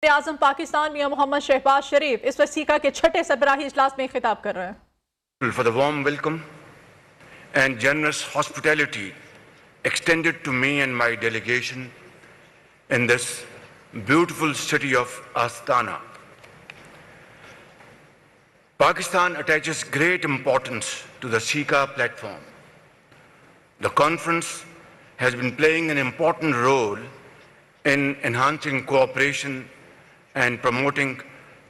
आज़म पाकिस्तान मियां मोहम्मद शहबाज शरीफ इस वक्त सीका के छठे सरबराही इजलास में खिताब कर रहे हैं। For the warm welcome and generous hospitality extended to me and my delegation in this beautiful city of Astana. Pakistan attaches great importance to the CICA platform. The conference has been playing an important role in enhancing cooperation and promoting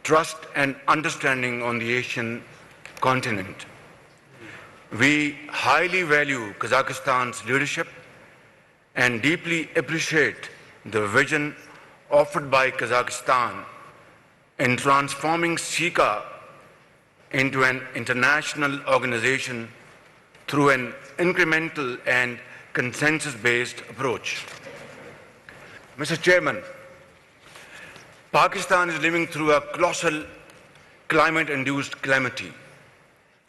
trust and understanding on the Asian continent. We highly value Kazakhstan's leadership and deeply appreciate the vision offered by Kazakhstan in transforming CICA into an international organization through an incremental and consensus-based approach. Mr. Chairman, Pakistan is living through a colossal climate-induced calamity.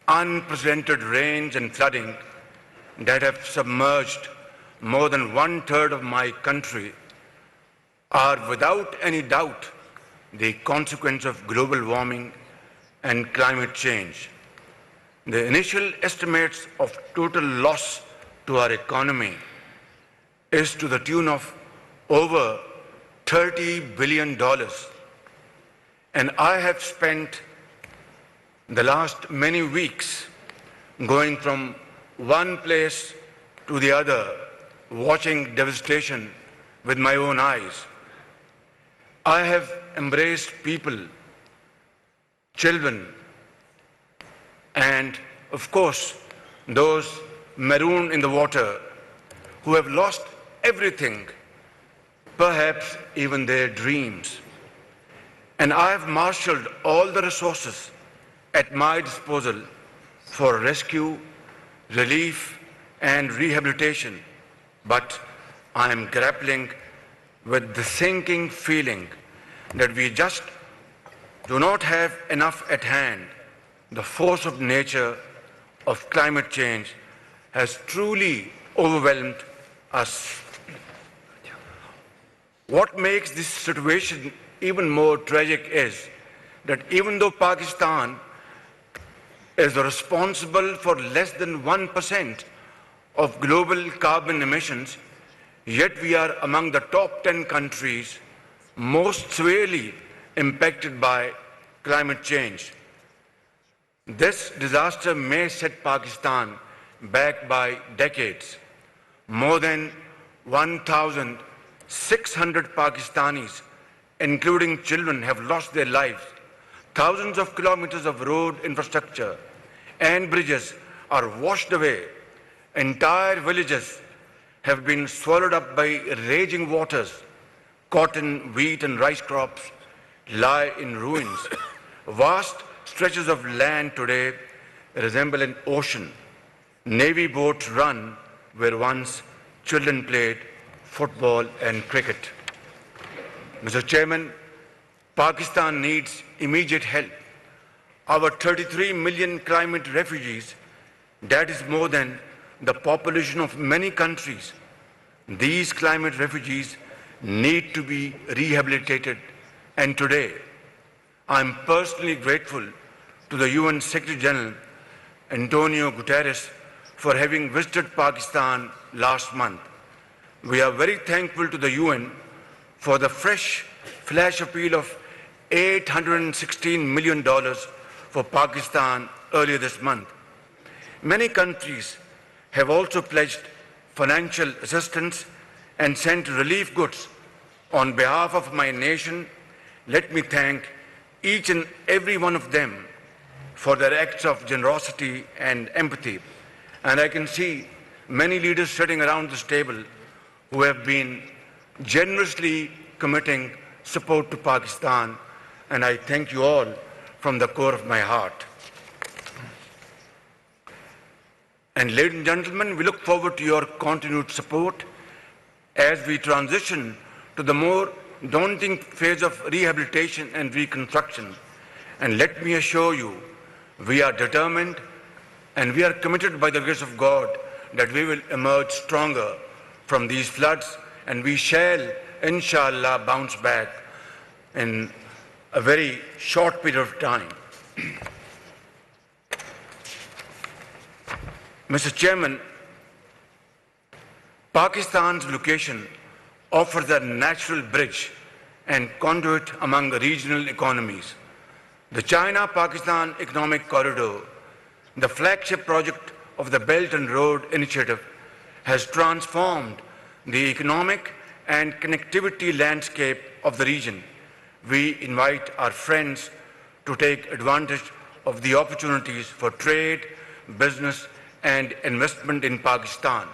Unprecedented rains and flooding that have submerged more than 1/3 of my country are without any doubt the consequence of global warming and climate change. The initial estimates of total loss to our economy is to the tune of over $30 billion. And I have spent the last many weeks going from one place to the other, watching devastation with my own eyes. I have embraced people, children, and of course, those marooned in the water who have lost everything, perhaps even their dreams. And I have marshaled all the resources at my disposal for rescue, relief, and rehabilitation. But I am grappling with the sinking feeling that we just do not have enough at hand. The force of nature, of climate change, has truly overwhelmed us. What makes this situation even more tragic is that even though Pakistan is responsible for less than 1% of global carbon emissions, yet we are among the top 10 countries most severely impacted by climate change. This disaster may set Pakistan back by decades. More than 1,600 Pakistanis, including children, have lost their lives. Thousands of kilometers of road infrastructure and bridges are washed away. Entire villages have been swallowed up by raging waters. Cotton, wheat, and rice crops lie in ruins. Vast stretches of land today resemble an ocean. Navy boats run where once children played football and cricket. Mr. Chairman, Pakistan needs immediate help. Our 33 million climate refugees, that is more than the population of many countries. These climate refugees need to be rehabilitated, and today I am personally grateful to the UN Secretary General Antonio Guterres for having visited Pakistan last month. We are very thankful to the UN for the fresh flash appeal of $816 million for Pakistan earlier this month. Many countries have also pledged financial assistance and sent relief goods. On behalf of my nation, let me thank each and every one of them for their acts of generosity and empathy. And I can see many leaders sitting around this table who have been generously committing support to Pakistan, and I thank you all from the core of my heart. And ladies and gentlemen, we look forward to your continued support as we transition to the more daunting phase of rehabilitation and reconstruction. And let me assure you, we are determined and we are committed by the grace of God that we will emerge stronger from these floods, and we shall, inshallah, bounce back in a very short period of time. Mr. Chairman, Pakistan's location offers a natural bridge and conduit among regional economies. The China-Pakistan Economic Corridor, the flagship project of the Belt and Road Initiative, has transformed the economic and connectivity landscape of the region. We invite our friends to take advantage of the opportunities for trade, business, and investment in Pakistan.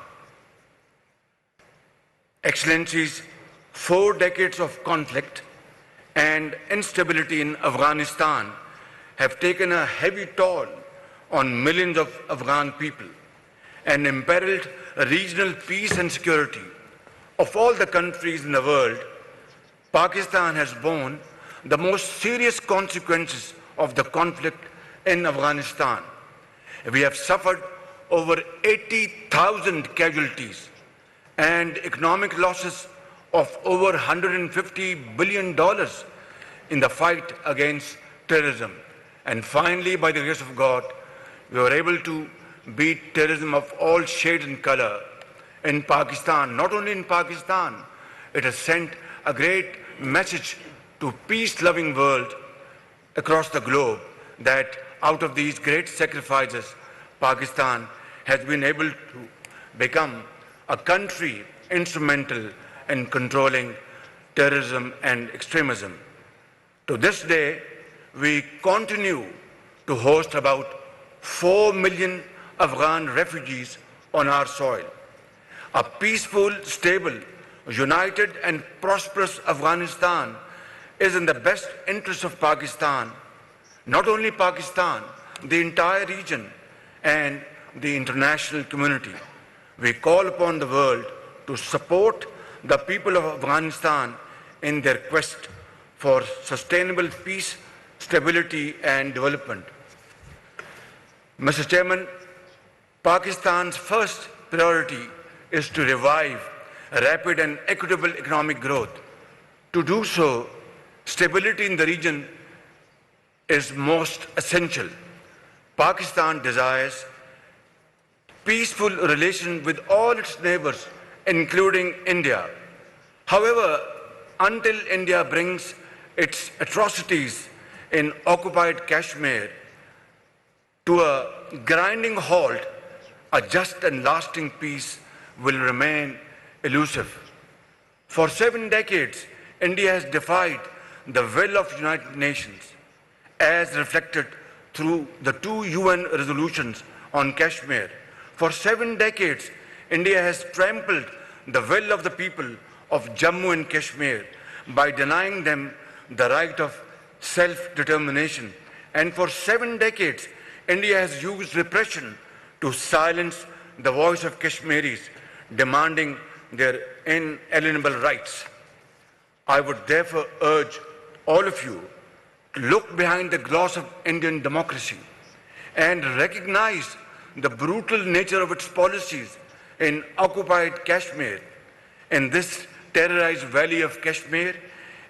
Excellencies, 4 decades of conflict and instability in Afghanistan have taken a heavy toll on millions of Afghan people and imperiled regional peace and security. Of all the countries in the world, Pakistan has borne the most serious consequences of the conflict in Afghanistan. We have suffered over 80,000 casualties and economic losses of over $150 billion in the fight against terrorism. And finally, by the grace of God, we were able to beat terrorism of all shades and color in Pakistan. Not only in Pakistan, it has sent a great message to peace-loving world across the globe that out of these great sacrifices, Pakistan has been able to become a country instrumental in controlling terrorism and extremism. To this day, we continue to host about 4 million Afghan refugees on our soil. A peaceful, stable, united and prosperous Afghanistan is in the best interest of Pakistan, not only Pakistan, the entire region and the international community. We call upon the world to support the people of Afghanistan in their quest for sustainable peace, stability and development. Mr. Chairman, Pakistan's first priority is to revive rapid and equitable economic growth. To do so, stability in the region is most essential. Pakistan desires peaceful relations with all its neighbors, including India. However, until India brings its atrocities in occupied Kashmir to a grinding halt, a just and lasting peace will remain elusive. For 7 decades, India has defied the will of the United Nations, as reflected through the 2 UN resolutions on Kashmir. For 7 decades, India has trampled the will of the people of Jammu and Kashmir by denying them the right of self-determination. And for 7 decades, India has used repression to silence the voice of Kashmiris demanding their inalienable rights. I would therefore urge all of you to look behind the gloss of Indian democracy and recognize the brutal nature of its policies in occupied Kashmir. In this terrorized valley of Kashmir,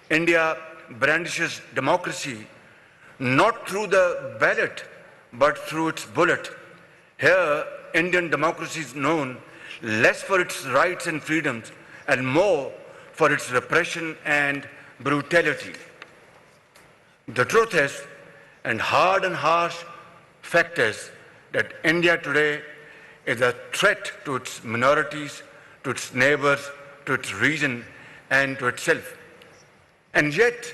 India brandishes democracy not through the ballot, but through its bullet. Here, Indian democracy is known less for its rights and freedoms and more for its repression and brutality. The truth is, and hard and harsh fact is, that India today is a threat to its minorities, to its neighbors, to its region, and to itself. And yet,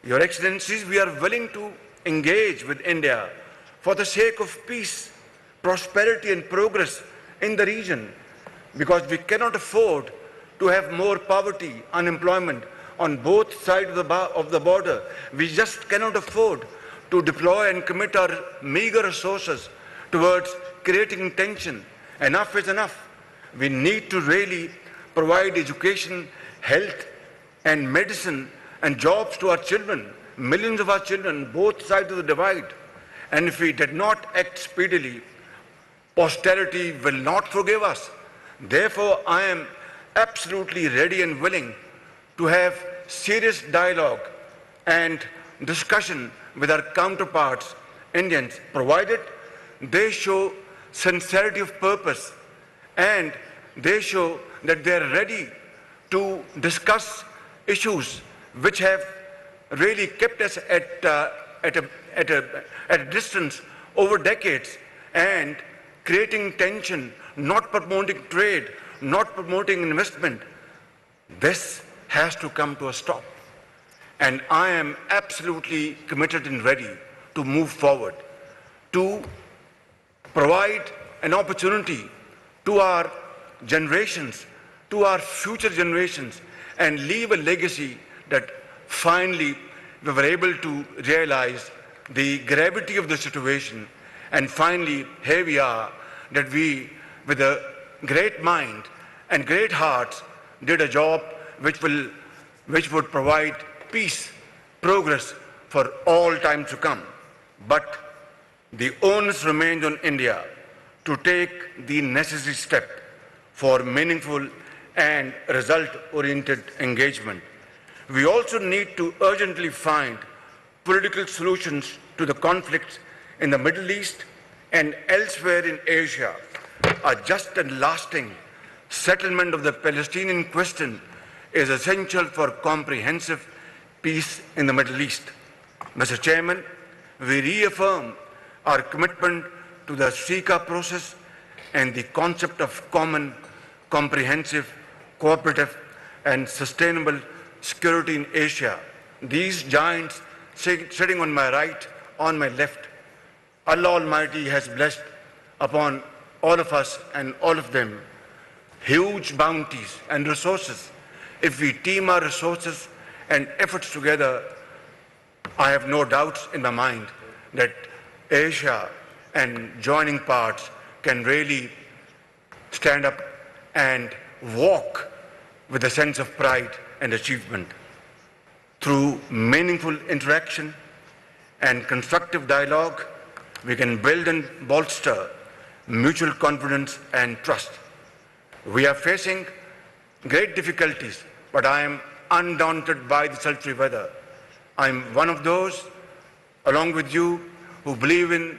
Your Excellencies, we are willing to engage with India for the sake of peace, prosperity, and progress in the region, because we cannot afford to have more poverty, unemployment on both sides of the border. We just cannot afford to deploy and commit our meager resources towards creating tension. Enough is enough. We need to really provide education, health, and medicine and jobs to our children, millions of our children, both sides of the divide. And if we did not act speedily, posterity will not forgive us. Therefore, I am absolutely ready and willing to have serious dialogue and discussion with our counterparts, Indians, provided they show sincerity of purpose and they show that they are ready to discuss issues which have really kept us at a distance over decades and creating tension, not promoting trade, not promoting investment. This has to come to a stop. And I am absolutely committed and ready to move forward, to provide an opportunity to our generations, to our future generations, and leave a legacy that finally we were able to realize the gravity of the situation. And finally, here we are, that we, with a great mind and great hearts, did a job which would provide peace, progress for all time to come. But the onus remains on India to take the necessary step for meaningful and result-oriented engagement. We also need to urgently find political solutions to the conflicts in the Middle East and elsewhere in Asia. A just and lasting settlement of the Palestinian question is essential for comprehensive peace in the Middle East. Mr. Chairman, we reaffirm our commitment to the CICA process and the concept of common, comprehensive, cooperative, and sustainable security in Asia. These giants sitting on my right, on my left, Allah Almighty has blessed upon all of us and all of them huge bounties and resources. If we team our resources and efforts together, I have no doubts in my mind that Asia and joining parts can really stand up and walk with a sense of pride and achievement. Through meaningful interaction and constructive dialogue, we can build and bolster mutual confidence and trust. We are facing great difficulties, but I am undaunted by the sultry weather. I am one of those, along with you, who believe in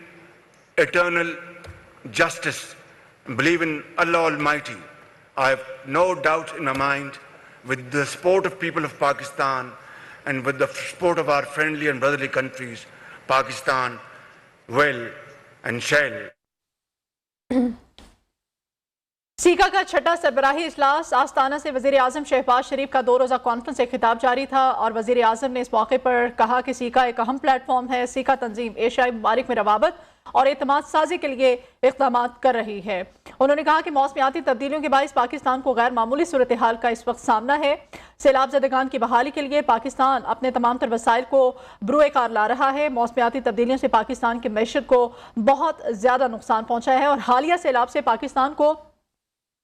eternal justice, believe in Allah Almighty. I have no doubt in my mind, with the support of people of Pakistan and with the support of our friendly and brotherly countries, Pakistan will and shall. Caeca का छठा सरबराही इजलास आस्ताना से वज़ीर आज़म शहबाज शरीफ का 2 रोज़ा conference से खिताब जारी था और वज़ीर आज़म ने इस मौके पर कहा कि सीका एक अहम प्लेटफॉर्म है। सीका तंजीम एशियाई ममालिक में रवाबत और एतमाद साजी के लिए इक़दाम कर रही है। उन्होंने कहा कि मौसमियाती तब्दीलियों के बाइस पाकिस्तान को गैर मामूली सूरत हाल का इस वक्त सामना है। सैलाब ज़दगान की बहाली के लिए पाकिस्तान अपने तमाम तर वसाइल को बरूए कार ला रहा है। मौसमियाती तब्दीलियों से पाकिस्तान की मैशत को बहुत ज़्यादा नुकसान पहुँचा है और हालिया सैलाब से पाकिस्तान को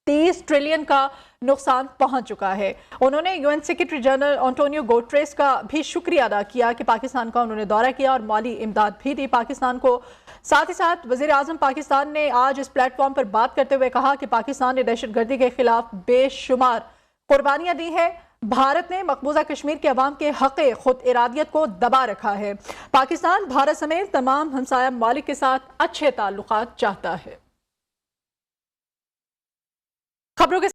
30 ट्रिलियन का नुकसान पहुंच चुका है। उन्होंने UN secretary general Antonio Guterres का भी शुक्रिया अदा किया कि पाकिस्तान का उन्होंने दौरा किया और माली इमदाद भी दी पाकिस्तान को। साथ ही साथ वज़ीर आज़म पाकिस्तान ने आज इस प्लेटफॉर्म पर बात करते हुए कहा कि पाकिस्तान ने दहशतगर्दी के खिलाफ बेशुमार कुर्बानियां दी है। भारत ने मकबूजा कश्मीर के अवाम के हक़ खुद इरादियत को दबा रखा है। पाकिस्तान भारत समेत तमाम हमसाया ममालिक के साथ अच्छे ताल्लुकात चाहता है। खबरों के